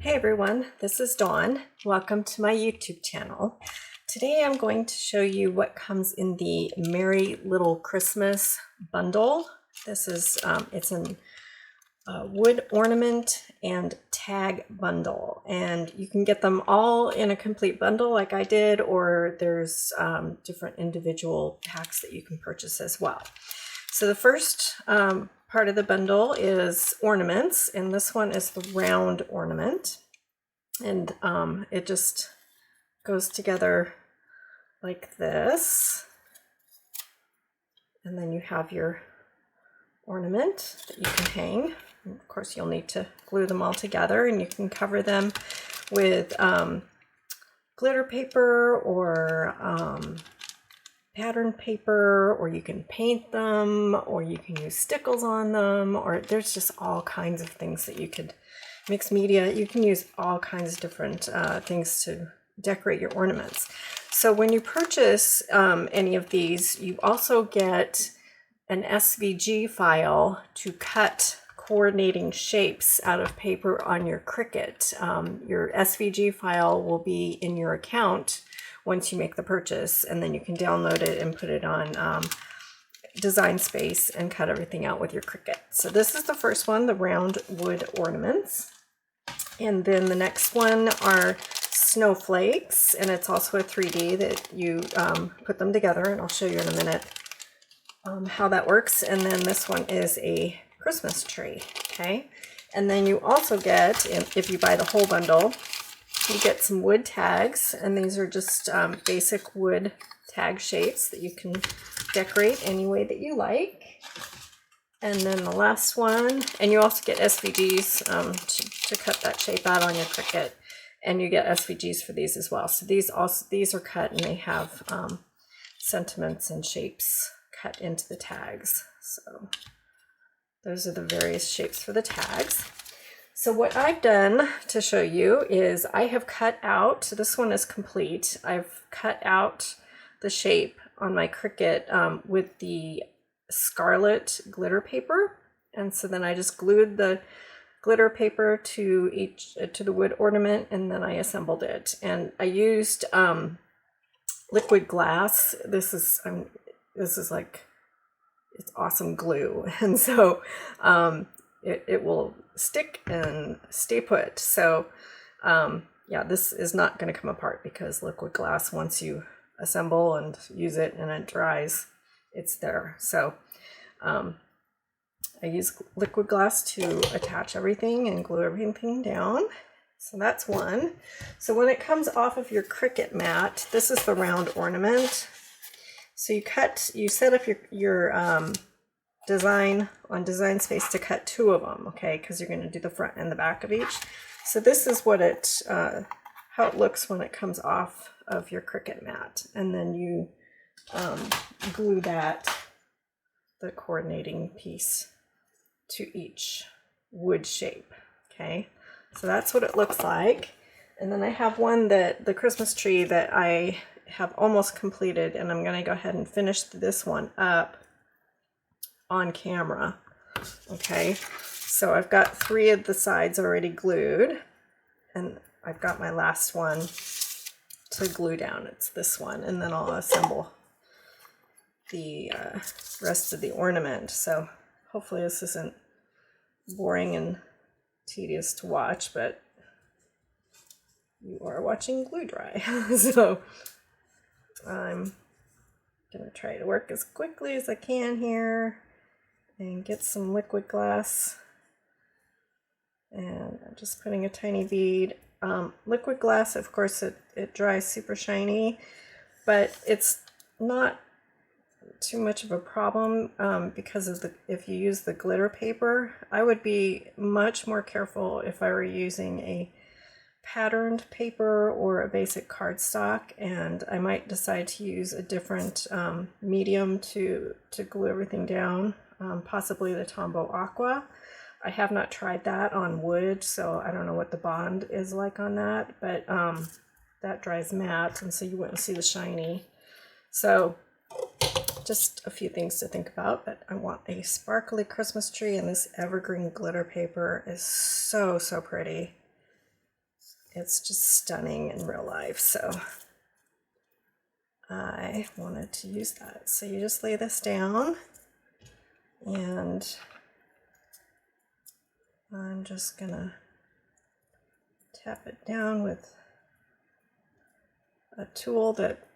Hey everyone, this is Dawn. Welcome to my YouTube channel. Today I'm going to show you what comes in the Merry Little Christmas bundle. This is, it's an wood ornament and tag bundle, and you can get them all in a complete bundle like I did, or there's different individual packs that you can purchase as well. So the first part of the bundle is ornaments, and this one is the round ornament, and it just goes together like this, and then you have your ornament that you can hang. And of course you'll need to glue them all together, and you can cover them with glitter paper or pattern paper, or you can paint them, or you can use stickles on them, or there's just all kinds of things that you could mix media. You can use all kinds of different things to decorate your ornaments. So when you purchase any of these, you also get an SVG file to cut coordinating shapes out of paper on your Cricut. Your SVG file will be in your account once you make the purchase, and then you can download it and put it on Design Space and cut everything out with your Cricut. So this is the first one, the round wood ornaments. And then the next one are snowflakes, and it's also a 3D that you put them together, and I'll show you in a minute how that works. And then this one is a Christmas tree, okay? And then you also get, if you buy the whole bundle, you get some wood tags, and these are just basic wood tag shapes that you can decorate any way that you like. And then the last one, and you also get SVGs to cut that shape out on your Cricut, and you get SVGs for these as well. So these are cut, and they have sentiments and shapes cut into the tags. So those are the various shapes for the tags. So what I've done to show you is I have cut out, this one is complete, I've cut out the shape on my Cricut with the scarlet glitter paper. And so then I just glued the glitter paper to the wood ornament, and then I assembled it. And I used liquid glass. This is like, it's awesome glue. And so it will stick and stay put. So yeah, this is not going to come apart, because liquid glass, once you assemble and use it and it dries, it's there. So I use liquid glass to attach everything and glue everything down. So that's one. So when it comes off of your Cricut mat, this is the round ornament. So you set up your design on Design Space to cut two of them, okay? Because you're going to do the front and the back of each. So this is what how it looks when it comes off of your Cricut mat, and then you glue the coordinating piece to each wood shape. Okay, so that's what it looks like. And then I have one, the Christmas tree, that I have almost completed, and I'm going to go ahead and finish this one up on camera. Okay, so I've got 3 of the sides already glued, and I've got my last one to glue down. It's this one, and then I'll assemble the rest of the ornament. So hopefully this isn't boring and tedious to watch, but you are watching glue dry. So I'm gonna try to work as quickly as I can here and get some liquid glass, and I'm just putting a tiny bead. Liquid glass, of course, it dries super shiny, but it's not too much of a problem because of if you use the glitter paper. I would be much more careful if I were using a patterned paper or a basic cardstock, and I might decide to use a different medium to glue everything down, possibly the Tombow Aqua. I have not tried that on wood, so I don't know what the bond is like on that, but that dries matte, and so you wouldn't see the shiny. So just a few things to think about, but I want a sparkly Christmas tree, and this evergreen glitter paper is so, so pretty. it's just stunning in real life. So I wanted to use that. So you just lay this down, and I'm just gonna tap it down with a tool that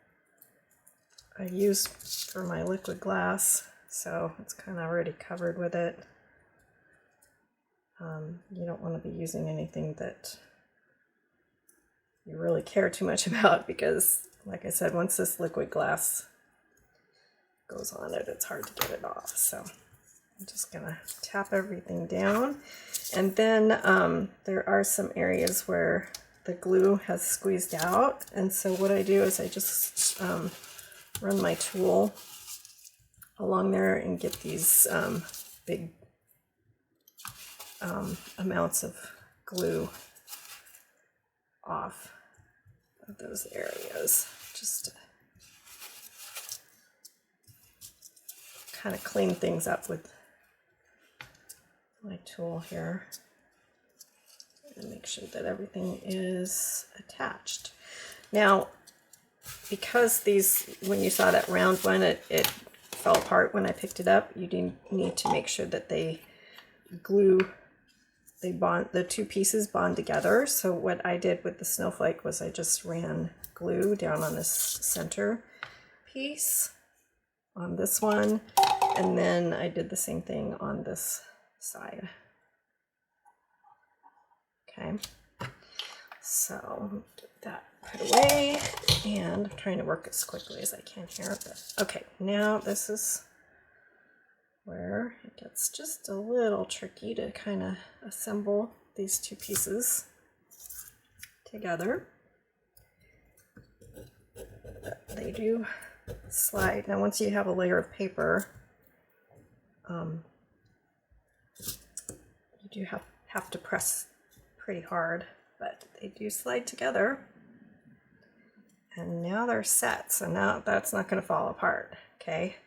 I use for my liquid glass, so it's kind of already covered with it. You don't want to be using anything that you really care too much about, because like I said, once this liquid glass goes on it, it's hard to get it off. So I'm just gonna tap everything down, and then there are some areas where the glue has squeezed out, and so what I do is I just run my tool along there and get these big amounts of glue off of those areas, just to kind of clean things up with my tool here and make sure that everything is attached. Now, because these, when you saw that round one, it fell apart when I picked it up, you do need to make sure that the two pieces bond together. So what I did with the snowflake was I just ran glue down on this center piece on this one, and then I did the same thing on this side. Okay, so get that put away, and I'm trying to work as quickly as I can here. But okay, now this is where it gets just a little tricky to kind of assemble these two pieces together. But they do slide. Now once you have a layer of paper, you do have to press pretty hard, but they do slide together. And now they're set, so now that's not going to fall apart. Okay,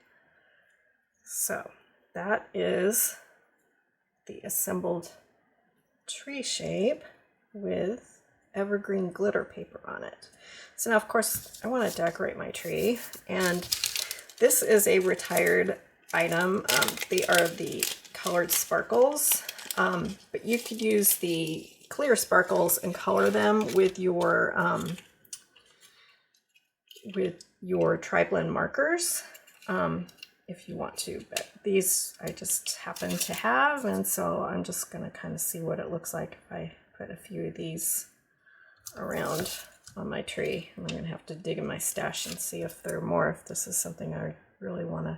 so that is the assembled tree shape with evergreen glitter paper on it. So now, of course, I want to decorate my tree, and this is a retired item. They are the colored sparkles, but you could use the clear sparkles and color them with your tri-blend markers if you want to, but these I just happen to have, and so I'm just going to kind of see what it looks like if I put a few of these around on my tree. I'm going to have to dig in my stash and see if there are more, if this is something I really want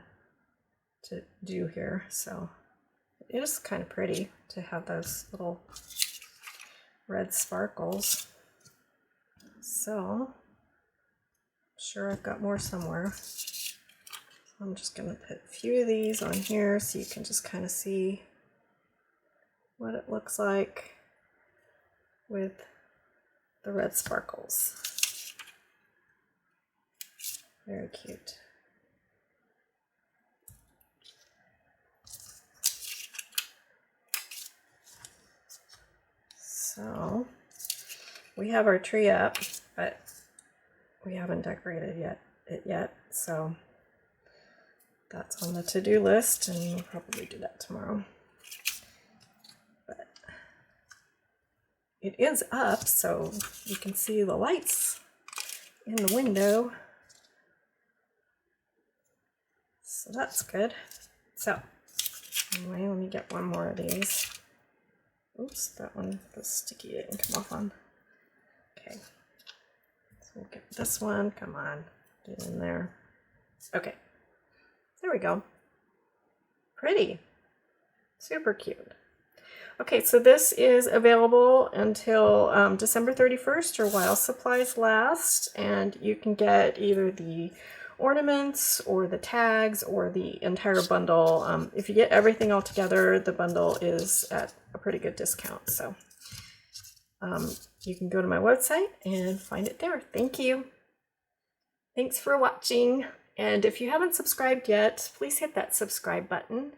to do here. So it is kind of pretty to have those little red sparkles. So I'm sure I've got more somewhere. So I'm just going to put a few of these on here so you can just kind of see what it looks like with the red sparkles. Very cute. So we have our tree up, but we haven't decorated it yet. So that's on the to-do list, and we'll probably do that tomorrow. But it is up, so you can see the lights in the window. So that's good. So anyway, let me get one more of these. Oops, that one was sticky, it didn't come off on. Okay, so we'll get this one, come on, get in there. Okay, there we go. Pretty, super cute. Okay, so this is available until December 31st or while supplies last, and you can get either the ornaments or the tags or the entire bundle. If you get everything all together, the bundle is at a pretty good discount. So you can go to my website and find it there. Thank you. Thanks for watching. And if you haven't subscribed yet, please hit that subscribe button